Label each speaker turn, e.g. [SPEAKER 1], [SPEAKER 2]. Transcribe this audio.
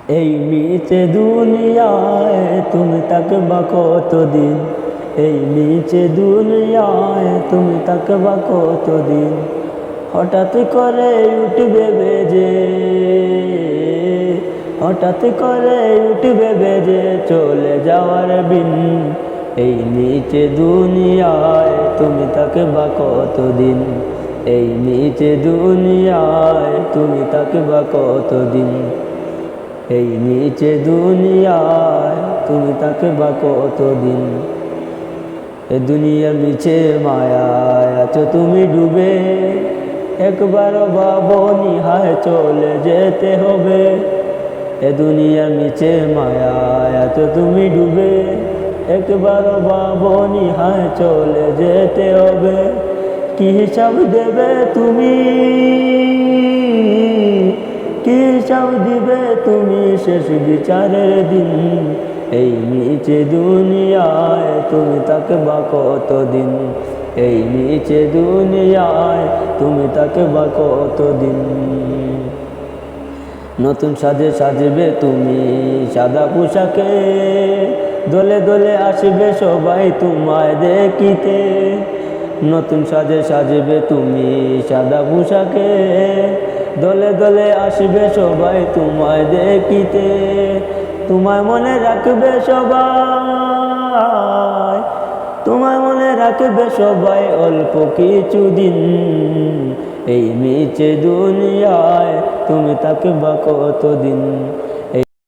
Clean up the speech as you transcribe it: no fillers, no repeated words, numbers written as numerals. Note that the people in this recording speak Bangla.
[SPEAKER 1] এই নিচে দুনিয়ায় তুমি থাকবা কতদিন, এই নিচে দুনিয়ায় তুমি থাকবা কতদিন। হঠাৎ করে উঠবে বেজে, হঠাৎ করে উঠবে বেজে চলে যাওয়ার বিন। এই নিচে দুনিয়ায় তুমি থাকবা কতদিন, এই নিচে দুনিয়ায় তুমি থাকবা কতদিন। এই নিচে দুনিয়ায় তুমি থাকবা কতদিন। এ দুনিয়ার নিচে মায়ায় আছো তুমি ডুবে, একবার ভাবনি হায় চলে যেতে হবে। এ দুনিয়ার নিচে মায়ায় আছো তুমি ডুবে, একবার ভাবনি হায় চলে যেতে হবে। কি হিসাব দেবে তুমি, কি হিসাব দিবে তুমি শেষ বিচারের দিন। এই নিচে দুনিয়ায় তুমি থাকবা কতদিন, এই নিচে দুনিয়ায় তুমি থাকবা কতদিন। নতুন সাজে সাজবে তুমি সাদা পোশাকে, দলে দলে আসবে সবাই তোমায় দেখিতে। নতুন সাজে সাজবে তুমি সাদা পোশাকে, দলে দলে আসবে সবাই তোমায় দেখিতে। তোমায় মনে রাখবে সবাই, তোমায় মনে রাখবে সবাই অল্প কিছুদিন। এই নিচে দুনিয়ায় তুমি থাকবা কতদিন।